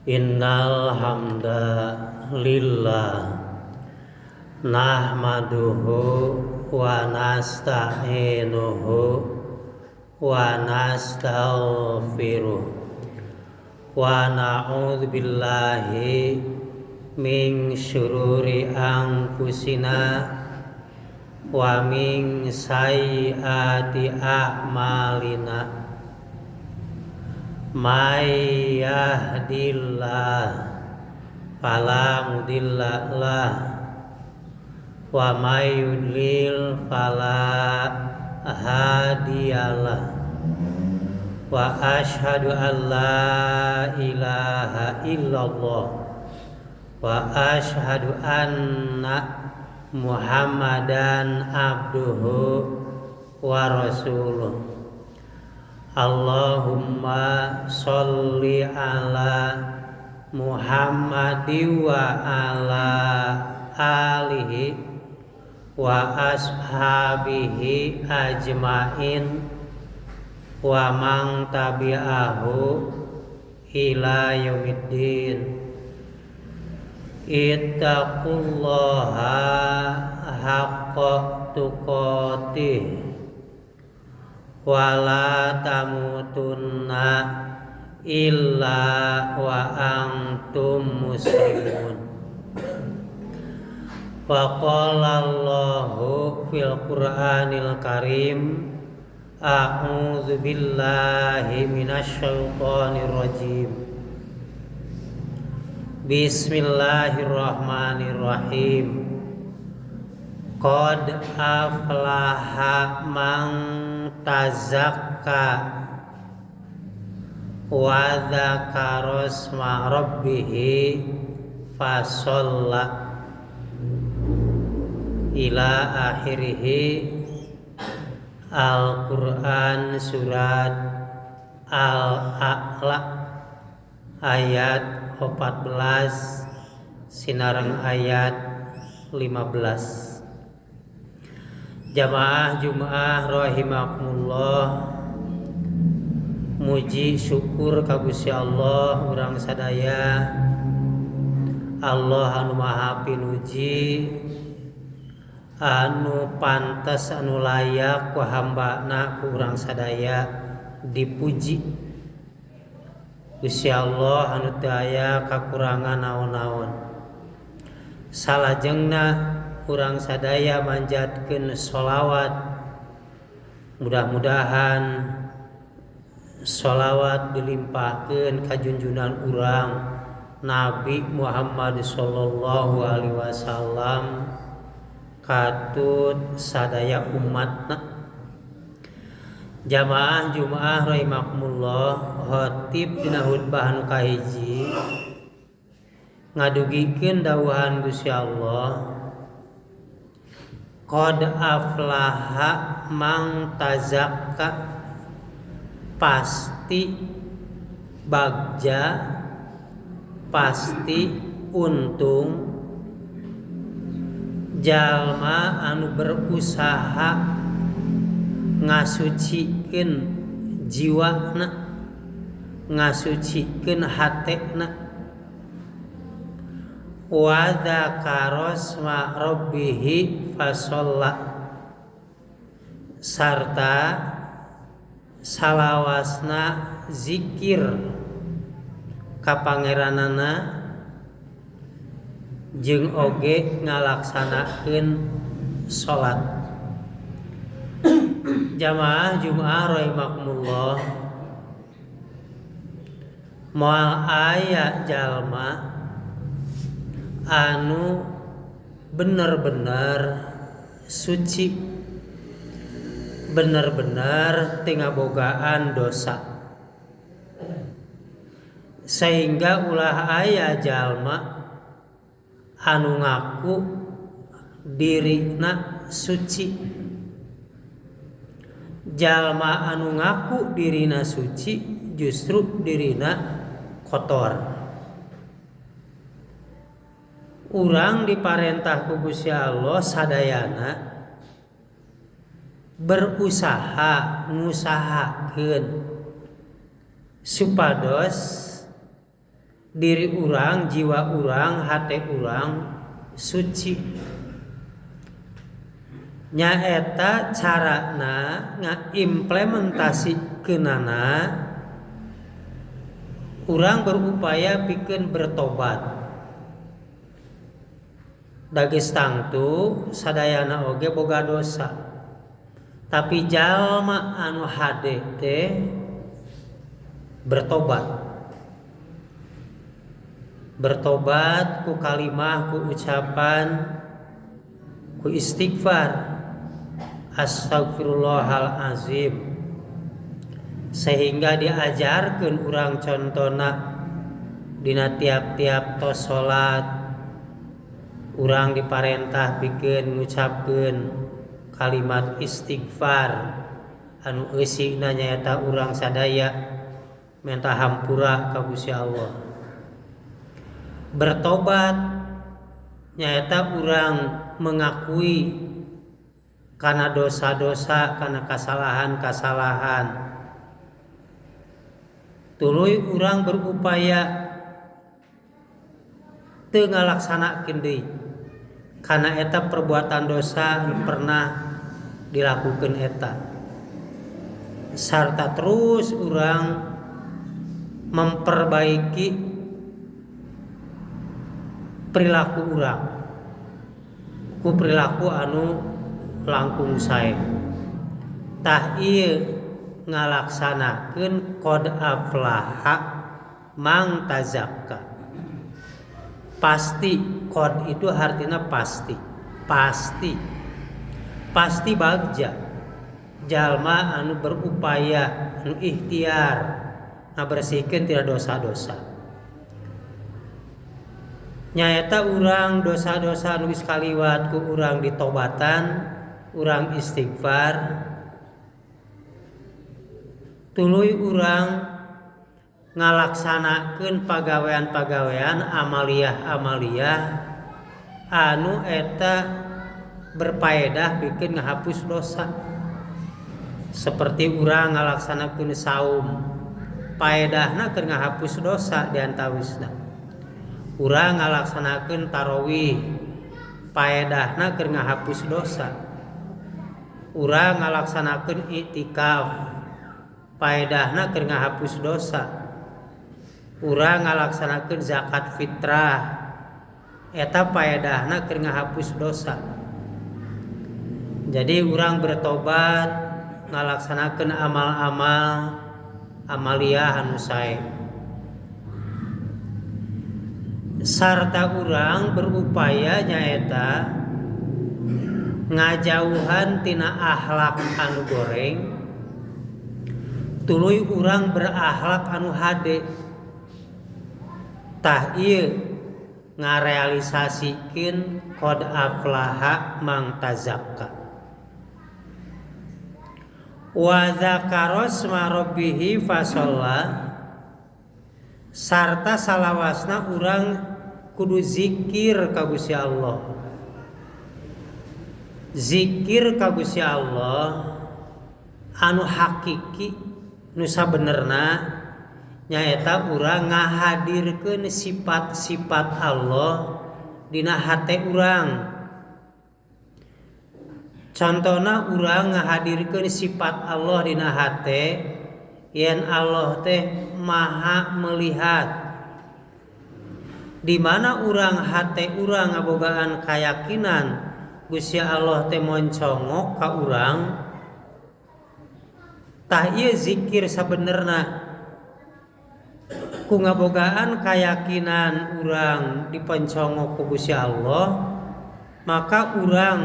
Innal hamdalillah nahmaduhu wa nasta'inuhu wa nastaghfiruh wa na'udzu billahi min syururi anfusina wa min sayyiati a'malina. May yahdillah fala mudilla lah wa may yudlil fala hadiyalah wa asyhadu an la ilaha illallah wa asyhadu anna Muhammadan abduhu wa rasuluh. Allahumma sholli ala Muhammadin wa ala alihi wa ashabihi ajmain wa man tabi'ahu ila yaumiddin. Ittaqullaha haqqa tuqatih wala tamutunna illa wa antum muslimun. Wa qala Allahu fil Qur'anil Karim, a'udzu billahi minasy syaithanir rajim. Bismillahirrahmanirrahim. Qad aflaha man tazakka wa dzakara isma rabbih fasalla ila akhirih. Al-Quran surat Al-A'la ayat 14 sinareng ayat 15. Jamaah Jumaah rahimakumullah, muji syukur ka Gusti Allah urang sadaya. Allah anu maha pinuji, anu pantes, anu layak ku hambana ku urang sadaya dipuji. Gusti Allah anu teu aya kakurangan naon-naon. Salajengna urang sadaya manjatkeun sholawat. Mudah-mudahan sholawat dilimpahkeun ka junjungan urang Nabi Muhammad sallallahu alaihi wasallam katut sadaya umatna. Jamaah Jumaah rahimakumullah, khatib dina khutbah anu kahiji ngadugikeun dawuhan Gusti Allah, qad aflaha man tazakka, pasti bagja, pasti untung jalma anu berusaha ngasucikeun jiwana, ngasucikeun hatena, wa dzakara isma rabbih fasalla, sarta salawasna zikir ka pangeranana jeung oge ngalaksanakeun salat. Jamaah Jumaah rahimakumullah, moal aya jalma anu bener-bener suci, bener-bener teu ngabogaan dosa, sehingga ulah aya jalma anu ngaku dirina suci. Jalma anu ngaku dirina suci justru dirina kotor. Urang diparentah ku Gusti Allah sadayana berusaha ngusahakeun supados diri urang, jiwa urang, hate urang suci. Nyaeta carana ngaimplementasikeunana urang berupaya pikeun bertobat. Dages tangtu sadayana oge boga dosa. Tapi jalma anu hade teh bertobat. Bertobat ku kalimah, ku ucapan, ku istighfar. Astagfirullahalazim. Sehingga diajarkeun urang contona dina tiap-tiap tos salat urang diparentah pikeun ngucapkeun kalimat istighfar anu eusina nyaeta urang sadaya minta hampura ka Gusti Allah. Bertobat nyaeta urang mengakui kana dosa-dosa, kana kasalahan-kasalahan. Tuluy urang berupaya teu ngalaksanakeun deui kana eta perbuatan dosa anu pernah dilakukeun eta. Sarta terus urang memperbaiki perilaku urang ku perilaku anu langkung sae. Tah ieu ngalaksanakeun qad aflaha man tazakka. Pasti, qad itu artinya pasti. Pasti bagja jalma anu berupaya, anu ikhtiar ngabersihkeun tina dosa-dosa. Nyaeta urang dosa-dosa anu geus kaliwat ku urang ditobatan, urang istighfar, tuluy urang ngalaksanakeun pagawean-pagawean, amaliyah-amaliyah anu eta berpaedah pikeun ngahapus dosa. Seperti urang ngalaksanakeun saum, paedahna keur ngahapus dosa diantawisna. Urang ngalaksanakeun tarawih, paedahna keur ngahapus dosa. Urang ngalaksanakeun iktikaf, paedahna keur ngahapus dosa. Urang ngalaksanakeun zakat fitrah, eta paedahna keur ngahapus dosa. Jadi urang bertobat ngalaksanakeun amal-amal amaliyah anu sae. Sarta urang berupaya nyaeta ngajauhan tina akhlak anu goreng, tuluy urang berakhlak anu hade. Tah ieu ngarealisasikeun qad aflaha man tazakka. Wa dzakara asma rabbih fasalla. Sarta salawasna urang kudu zikir ka Gusti Allah. Zikir ka Gusti Allah anu hakiki nu sabenerna nyaeta urang ngahadirkeun sifat-sifat Allah dina hate urang. Contona urang ngahadirkeun sifat Allah dina hate yen Allah teh maha melihat. Di mana urang hate urang ngabogaan kayakinan Gusti Allah teh moncongok ka urang, tah ieu zikir sabenerna ku ngabogaan kayakinan urang diponcongok ku Gusti Allah, maka urang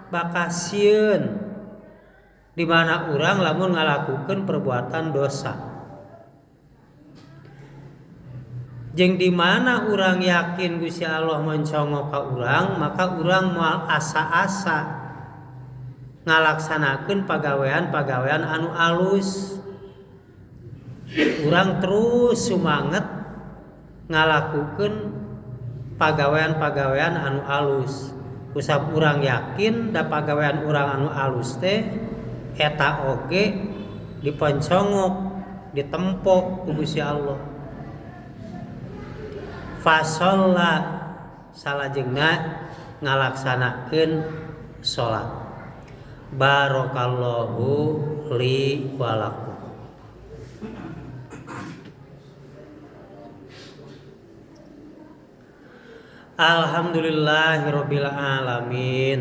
bakal sieun di mana urang lamun ngalakukeun perbuatan dosa. Jeung di mana urang yakin Gusti Allah moncongok ka urang, maka urang moal asa-asa ngalaksanakeun pagawean-pagawean anu alus. Urang terus sumanget ngalakukeun pagawean-pagawean anu alus. Kusab urang yakin da pagawean urang anu alus teh eta oge diponcongok, ditempo ku Gusti Allah. Fasolla salajengna ngalaksanakeun salat. Barakallahu li wa lakum. Alhamdulillahirabbil alamin.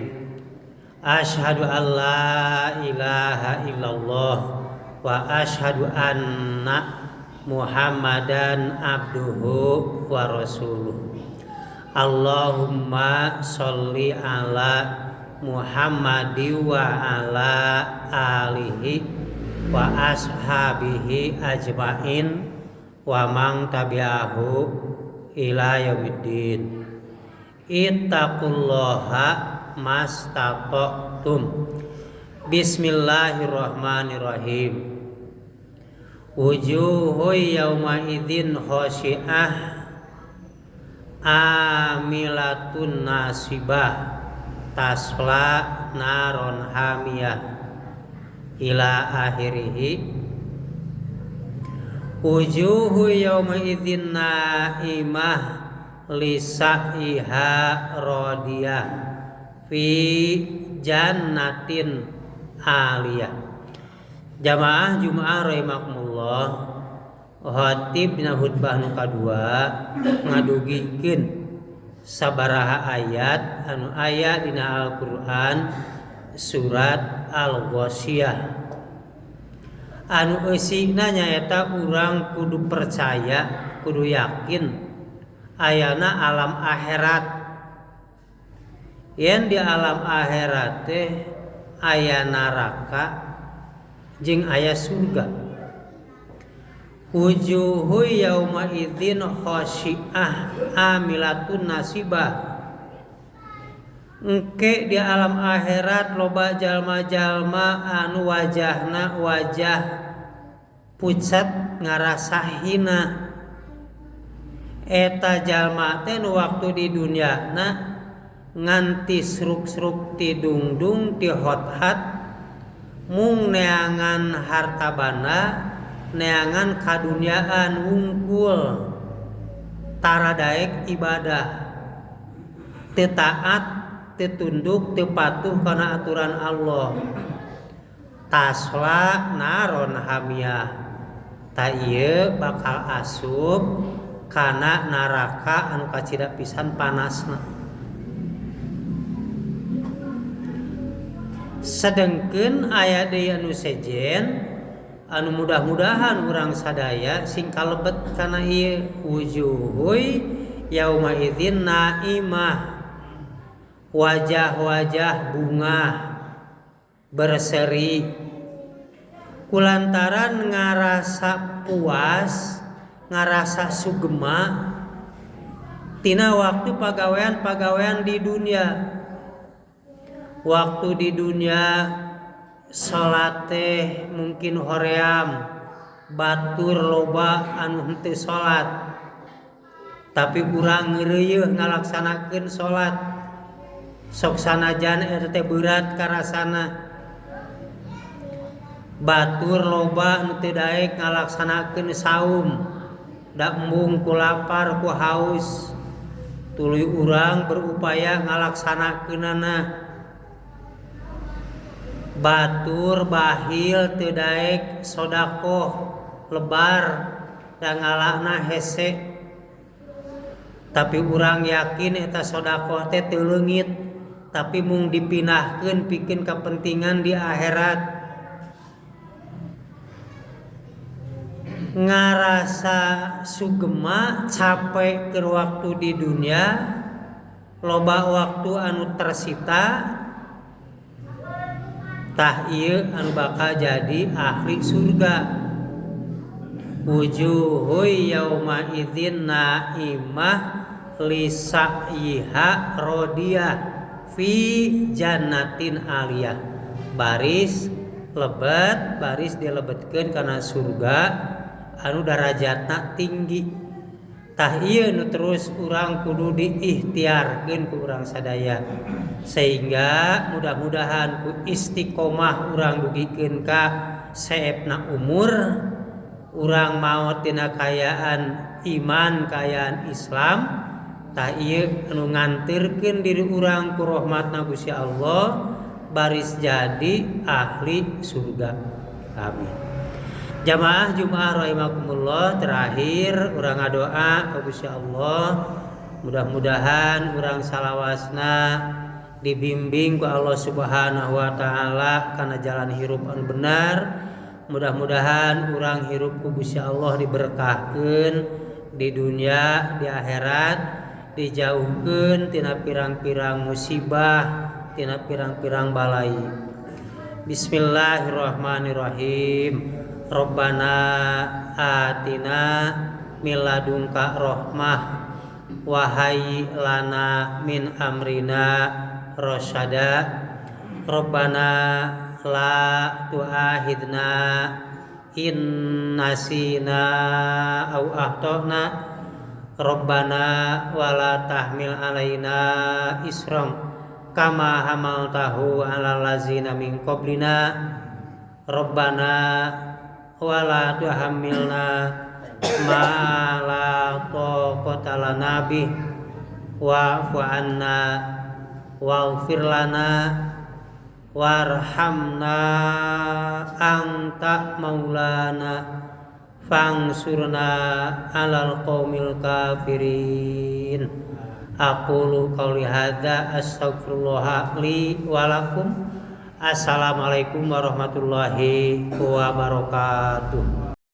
Asyhadu an la ilaha illallah wa asyhadu anna Muhammadan abduhu wa rasuluh. Allahumma sholli ala Muhammadi wa ala alihi wa ashabihi ajmain wa man tabi'ahu ila yaumiddin. Ittaqullaha mastata'tum. Bismillahirrahmanirrahim. Wujuhu yawma idzin khashi'ah amilatun nasibah tasla naron hamiyah ila akhirih. Wujuhu yawma idzin naimah lisa'iha radiyah fi jannatin aliyah. Jamaah Jumaah rahimakumullah, khatib dina khutbah nu kadua ngadugikeun sabaraha ayat anu aya dina Al-Qur'an surat Al-Ghasyiyah. Anu eusigna nyaeta urang kudu percaya, kudu yakin ayana alam akhirat. Yen di alam akhirat teh aya neraka jeung aya surga. Wujuhu yauma idzin khashi'ah amilatun nasibah. Engke di alam akhirat loba jalma-jalma anu wajahna wajah pucat ngarasa hina. Eta jalma teh nu waktu di dunyana nganti sruk-sruk ti dungdung ti hot-hat mung neangan harta banda, neangan kadunyaan wungkul tara daek ibadah, teu taat, teu tunduk, teu patuh kana aturan Allah. Tasla naron hamiyah, ta ieu bakal asup kana neraka anu kacida pisan panasna. Sedengkeun aya deui anu sejen anu mudah-mudahan urang sadaya sing kalebet kana ieu. Wujuhui yauma idzin naimah, wajah-wajah bunga berseri kulantaran ngarasa puas, ngarasa sugema tina waktu pagawean-pagawean di dunia. Waktu di dunia salat teh mungkin hoream, batur loba anu henteu salat, tapi urang ngeureuyeuh ngalaksanakeun salat. Sok sanajan eta teh berat karasana. Batur loba anu teu daek ngalaksanakeun saum, da embung ku lapar ku haus. Tuluy urang berupaya ngalaksanakeunana. Batur bahil teu daek sodakoh lebar da ngalahna hese, tapi urang yakin eta sodakoh teh teu leungit, tapi mung dipinahkeun pikeun kepentingan di akhirat. Ngarasa sugema capek keur waktu di dunia, loba waktu anu tersita, tah ieu anu bakal jadi ahli surga. Wujuhu yauma idzin naimah lisa'iha radiyah fi jannatin aliyah. Baris lebet, baris dilebetkeun kana surga anu darajatna tinggi. Tah ieu nu terus urang kudu diikhtiarkeun ku urang sadaya, sehingga mudah-mudahan ku istiqomah urang dugikeun ka saepna umur, urang maot tina kayaan iman kaayaan Islam tah ieu anu ngantirkeun diri urang ku rahmatna Gusti Allah baris jadi ahli surga. Amin. Jamaah Jumaah rahimakumullah, terakhir urang ngadoa ka Gusti Allah mudah-mudahan urang salawasna dibimbing ku Allah Subhanahu wa taala kana jalan hirup anu benar. Mudah-mudahan urang hirup ku Gusti Allah diberkahkeun di dunia, di akhirat, dijauhkeun tina pirang-pirang musibah, tina pirang-pirang balai. Bismillahirrahmanirrahim. Rabbana atina min ladunka rahmah wa hayyi lana min amrina rasyada. Rabbana la tu'ahidna in nasina au akhtana. Rabbana wala tahmil alaina isran kama hamaltahu alal ladzina min qablina. Rabbana wala tuhammilna ma la taqata lana bih wa'fu anna waghfir lana warhamna anta maulana fangsurna alal qaumil kafirin. Aqulu qauli hadza astaghfirullah li wa lakum. Assalamualaikum warahmatullahi wabarakatuh.